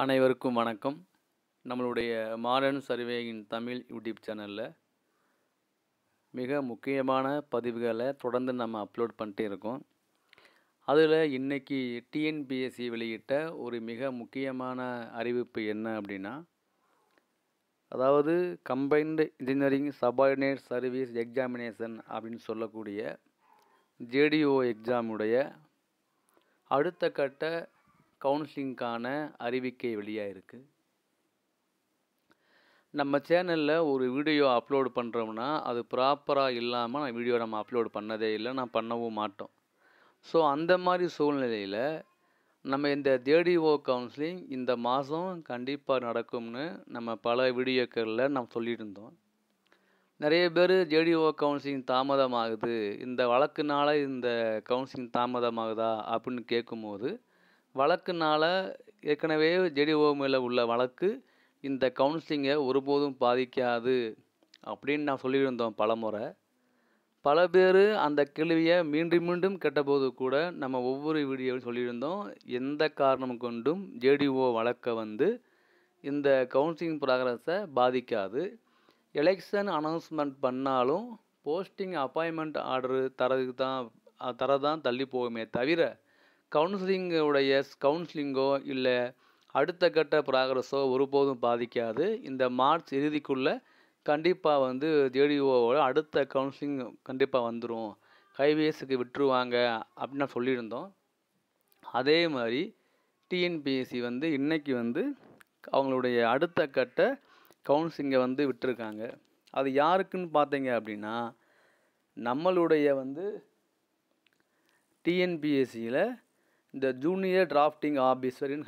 அனைவருக்கும் வணக்கம். நம்மளுடைய மாடர்ன் சர்வேயின் தமிழ் யூடியூப் சேனலில் மிக முக்கியமான பதிவுகளை தொடர்ந்து நம்ம அப்லோட் பண்ணிட்டே இருக்கோம். அதில் இன்றைக்கி டிஎன்பிஎஸ்சி வெளியிட்ட ஒரு மிக முக்கியமான அறிவிப்பு என்ன அப்படின்னா, அதாவது combined engineering subordinate service examination அப்படின்னு சொல்லக்கூடிய ஜேடிஓ எக்ஸாமுடைய அடுத்த கட்ட கவுன்சிலிங்கான அறிவிக்கை வெளியாகிருக்கு. நம்ம சேனலில் ஒரு வீடியோ அப்லோடு பண்ணுறோம்னா அது ப்ராப்பராக இல்லாமல் வீடியோ நம்ம அப்லோடு பண்ணதே இல்லை, நான் பண்ணவும் மாட்டோம். ஸோ அந்த மாதிரி சூழ்நிலையில் நம்ம இந்த ஜேடிஓ கவுன்சிலிங் இந்த மாதம் கண்டிப்பாக நடக்கும்னு நம்ம பல வீடியோக்களில் நம்ம சொல்லியிருந்தோம். நிறைய பேர் ஜேடிஓ கவுன்சிலிங் தாமதமாகுது, இந்த வழக்குனால இந்த கவுன்சிலிங் தாமதமாகுதா அப்படின்னு கேட்கும்போது, வழக்குனால ஏற்கனவே ஜேடிஓ மேலே உள்ள வழக்கு இந்த கவுன்சிலிங்கை ஒருபோதும் பாதிக்காது அப்படின்னு நான் சொல்லியிருந்தோம் பல முறை. பல பேர் அந்த கேள்வியை மீண்டும் மீண்டும் கேட்டபோது கூட நம்ம ஒவ்வொரு வீடியோவும் சொல்லியிருந்தோம், எந்த காரணம் கொண்டும் ஜேடிஓ வழக்கை இந்த கவுன்சிலிங் ப்ராக்ரஸை பாதிக்காது. எலெக்ஷன் அனௌன்ஸ்மெண்ட் பண்ணாலும் போஸ்டிங் அப்பாயின்மெண்ட் ஆர்டரு தரதான் தள்ளி போகுமே தவிர கவுன்சிலிங்கோ இல்லை அடுத்த கட்ட ப்ராக்ரஸோ ஒருபோதும் பாதிக்காது. இந்த மார்ச் இறுதிக்குள்ளே கண்டிப்பாக ஜேடிஓவோட அடுத்த கவுன்சிலிங் கண்டிப்பாக வந்துடும், ஹைவேஸுக்கு விட்டுருவாங்க அப்படின்னு நான் சொல்லியிருந்தோம். அதே மாதிரி டிஎன்பிஎஸ்சி இன்றைக்கி அவங்களுடைய அடுத்த கட்ட கவுன்சிலிங்கை விட்டுருக்காங்க. அது யாருக்குன்னு பார்த்தீங்க அப்படின்னா, நம்மளுடைய டிஎன்பிஎஸ்சியில் இந்த ஜூனியர் டிராஃப்டிங் ஆஃபீஸர் இன்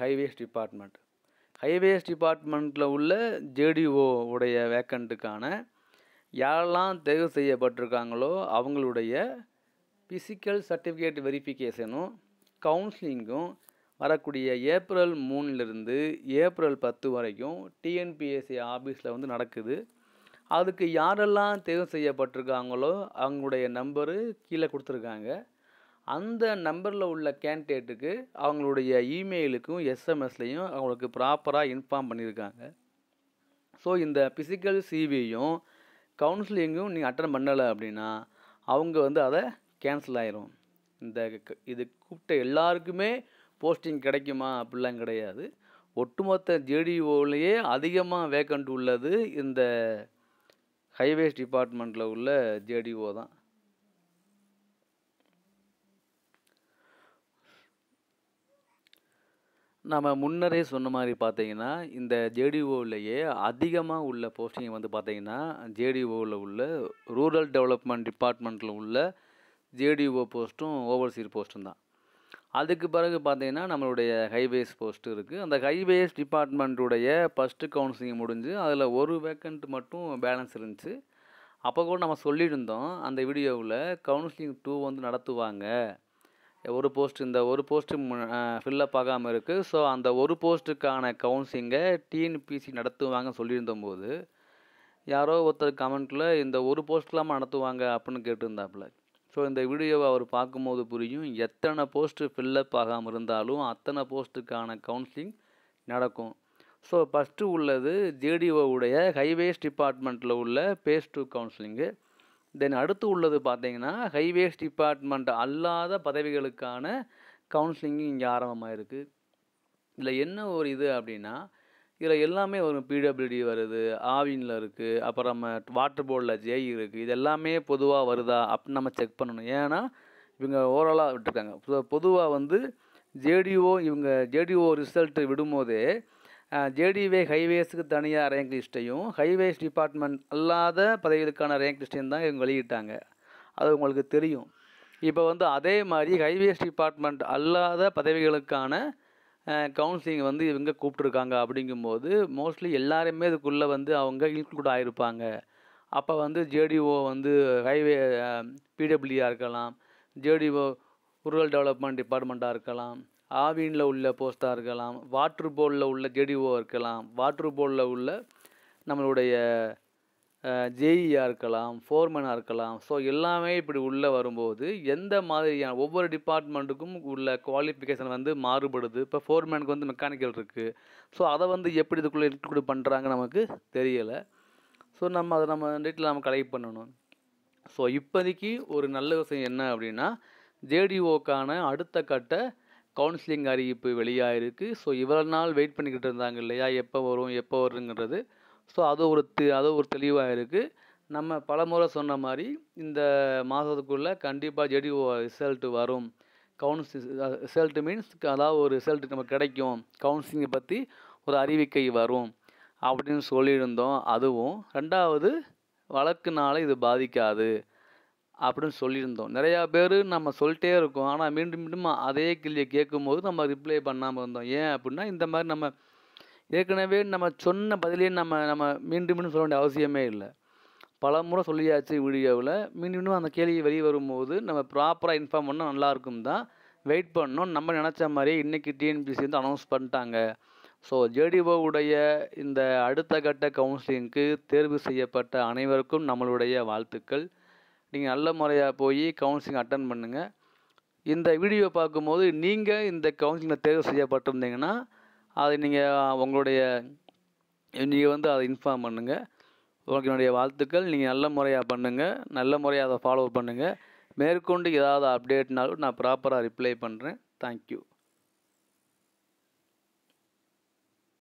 ஹைவேஸ் டிபார்ட்மெண்ட்டில் உள்ள ஜேடிஓ உடைய வேக்கண்ட்டுக்கான யாரெல்லாம் தேர்வு செய்யப்பட்டிருக்காங்களோ அவங்களுடைய ஃபிசிக்கல் சர்டிஃபிகேட் வெரிஃபிகேஷனும் கவுன்சிலிங்கும் வரக்கூடிய ஏப்ரல் 3லிருந்து ஏப்ரல் 10 வரைக்கும் டிஎன்பிஎஸ்சி ஆஃபீஸில் நடக்குது. அதுக்கு யாரெல்லாம் தேர்வு செய்யப்பட்டிருக்காங்களோ அவங்களுடைய நம்பரு கீழே கொடுத்துருக்காங்க. அந்த நம்பரில் உள்ள கேண்டிடேட்டுக்கு அவங்களுடைய இமெயிலுக்கும் எஸ்எம்எஸ்லையும் அவங்களுக்கு ப்ராப்பராக இன்ஃபார்ம் பண்ணியிருக்காங்க. ஸோ இந்த ஃபிசிக்கல் சிவியும் கவுன்சிலிங்கும் நீங்கள் அட்டன் பண்ணலை அப்படின்னா அவங்க அதை கேன்சல் ஆயிரும். இது கூப்பிட்ட எல்லாருக்குமே போஸ்டிங் கிடைக்குமா அப்படிலாம் கிடையாது. ஒட்டுமொத்த ஜேடிஓவிலேயே அதிகமாக வேக்கண்ட் உள்ளது இந்த ஹைவேஸ் டிபார்ட்மெண்ட்டில் உள்ள ஜேடிஓ தான். நம்ம முன்னரே சொன்ன மாதிரி பார்த்தீங்கன்னா, இந்த ஜேடிஓவிலேயே அதிகமாக உள்ள போஸ்டிங் பார்த்தீங்கன்னா ஜேடிஓவில் உள்ள ரூரல் டெவலப்மெண்ட் டிபார்ட்மெண்ட்டில் உள்ள ஜேடிஓ போஸ்ட்டும் ஓவர்சீர் போஸ்ட்டும் தான். அதுக்கு பிறகு பார்த்தீங்கன்னா நம்மளுடைய ஹைவேஸ் போஸ்ட்டு இருக்குது. அந்த ஹைவேஸ் டிபார்ட்மெண்ட்டுடைய ஃபஸ்ட்டு கவுன்சிலிங் முடிஞ்சு அதில் ஒரு வேக்கண்ட் மட்டும் பேலன்ஸ் இருந்துச்சு. அப்போ கூட நம்ம சொல்லியிருந்தோம் அந்த வீடியோவில், கவுன்சிலிங் 2 நடத்துவாங்க, இந்த ஒரு போஸ்ட்டு ஃபில்லப் ஆகாமல் இருக்குது, ஸோ அந்த ஒரு போஸ்ட்டுக்கான கவுன்சிலிங்கை டிஎன்பிஎஸ்சி நடத்துவாங்க சொல்லியிருந்தபோது யாரோ ஒருத்தர் கமெண்ட்டில் இந்த ஒரு போஸ்ட்லாமா நடத்துவாங்க அப்படின்னு கேட்டிருந்தாப்புல. ஸோ இந்த வீடியோவை அவர் பார்க்கும்போது புரியும், எத்தனை போஸ்ட்டு ஃபில்லப் ஆகாமல் இருந்தாலும் அத்தனை போஸ்ட்டுக்கான கவுன்சிலிங் நடக்கும். ஸோ ஃபஸ்ட்டு உள்ளது ஜேடிஓவுடைய ஹைவேஸ் டிபார்ட்மெண்ட்டில் உள்ள பேஸ் 2 கவுன்சிலிங்கு. தென் அடுத்து உள்ளது பார்த்தீங்கன்னா ஹைவேஸ் டிபார்ட்மெண்ட் அல்லாத பதவிகளுக்கான கவுன்சிலிங்கு இங்கே ஆரம்பமாயிருக்கு. இதில் என்ன ஒரு இது அப்படின்னா, இதில் எல்லாமே ஒரு பிடபிள்யூடி வருது, ஆவினில் இருக்குது, அப்புறம் வாட்டர் போர்டில் ஜேஇ இருக்குது. இது எல்லாமே பொதுவாக வருதா அப்படின்னு நம்ம செக் பண்ணணும். ஏன்னா இவங்க ஓவராலாக விட்டுருக்காங்க. பொதுவாக ஜேடிஓ ரிசல்ட்டு விடும்போதே ஜேடிஓ ஹைவேஸுக்கு தனியாக ரேங்க் லிஸ்ட்டையும் ஹைவேஸ் டிபார்ட்மெண்ட் அல்லாத பதவிகளுக்கான ரேங்க் லிஸ்ட்டையும் தான் இவங்க வெளியிட்டாங்க. அது உங்களுக்கு தெரியும். இப்போ அதே மாதிரி ஹைவேஸ் டிபார்ட்மெண்ட் அல்லாத பதவிகளுக்கான கவுன்சிலிங் இவங்க கூப்பிட்ருக்காங்க. அப்படிங்கும்போது மோஸ்ட்லி எல்லாருமே இதுக்குள்ளே அவங்க இன்க்ளூட் ஆகிருப்பாங்க. அப்போ ஜேடிஓ ஹைவே பிடபிள்யூஆர் இருக்கலாம், ஜேடிஓ ரூரல் டெவலப்மெண்ட் டிபார்ட்மெண்ட்டாக இருக்கலாம், ஆவினில் உள்ள போஸ்ட்டாக இருக்கலாம், வாட்ரு போர்டில் உள்ள ஜேடிஓ இருக்கலாம், வாட்ரு போர்டில் உள்ள நம்மளுடைய ஜேஇயாக இருக்கலாம், ஃபோர்மேனாக இருக்கலாம். ஸோ எல்லாமே இப்படி உள்ளே வரும்போது எந்த மாதிரியான ஒவ்வொரு டிபார்ட்மெண்ட்டுக்கும் உள்ள குவாலிஃபிகேஷன் வந்து மாறுபடுது. இப்போ ஃபோர்மேனுக்கு வந்து மெக்கானிக்கல் இருக்குது. ஸோ அதை வந்து எப்படி இதுக்குள்ளே இன்க்ளூட் பண்ணுறாங்க நமக்கு தெரியலை. ஸோ நம்ம டீட்டெயில் நம்ம கலெக்ட் பண்ணணும். ஸோ இப்போதைக்கு ஒரு நல்ல விஷயம் என்ன அப்படின்னா, ஜேடிஓக்கான அடுத்த கட்ட கவுன்சிலிங் அறிவிப்பு வெளியாகிருக்கு. ஸோ இவ்வளோ நாள் வெயிட் பண்ணிக்கிட்டு இருந்தாங்க இல்லையா, எப்போ வருங்கிறது. ஸோ அது ஒரு தெளிவாக இருக்குது. நம்ம பலமுறை சொன்ன மாதிரி இந்த மாதத்துக்குள்ளே கண்டிப்பாக ஜேடிஓ ரிசல்ட்டு வரும். ரிசல்ட்டு மீன்ஸ் அதாவது ஒரு ரிசல்ட் நமக்கு கிடைக்கும், கவுன்சிலிங்கை பற்றி ஒரு அறிவிக்கை வரும் அப்படின்னு சொல்லியிருந்தோம். அதுவும் 2வது வழக்குனால இது பாதிக்காது அப்படின்னு சொல்லியிருந்தோம். நிறையா பேர் நம்ம சொல்லிட்டே இருக்கோம். ஆனால் மீண்டும் மீண்டும் அதே கேள்வியை கேட்கும்போது நம்ம ரிப்ளை பண்ணாமல் இருந்தோம். ஏன் அப்படின்னா, இந்த மாதிரி நம்ம ஏற்கனவே நம்ம சொன்ன பதிலே நம்ம மீண்டும் மீண்டும் சொல்ல வேண்டிய அவசியமே இல்லை. பல முறை சொல்லியாச்சு வீடியோவில். மீண்டும் மீண்டும் அந்த கேள்வி வெளியே வரும்போது நம்ம ப்ராப்பராக இன்ஃபார்ம் பண்ணால் நல்லாயிருக்கும் தான் வெயிட் பண்ணோம். நம்ம நினச்ச மாதிரியே இன்றைக்கி டிஎன்பிஎஸ்சி வந்து அனௌன்ஸ் பண்ணிட்டாங்க. ஸோ ஜேடிஓவுடைய இந்த அடுத்த கட்ட கவுன்சிலிங்க்கு தேர்வு செய்யப்பட்ட அனைவருக்கும் நம்மளுடைய வாழ்த்துக்கள். நீங்கள் நல்ல முறையாக போய் கவுன்சிலிங் அட்டன் பண்ணுங்கள். இந்த வீடியோ பார்க்கும்போது நீங்கள் இந்த கவுன்சிலிங்கில் தேர்வு செய்யப்பட்டிருந்தீங்கன்னா அதை நீங்கள் வந்து அதை இன்ஃபார்ம் பண்ணுங்கள். உங்களுக்கு என்னுடைய வாழ்த்துக்கள். நீங்கள் நல்ல முறையாக பண்ணுங்கள், நல்ல முறையாக அதை ஃபாலோ பண்ணுங்கள். மேற்கொண்டு ஏதாவது அப்டேட்னாலும் நான் ப்ராப்பராக ரிப்ளை பண்ணுறேன். தேங்க்யூ.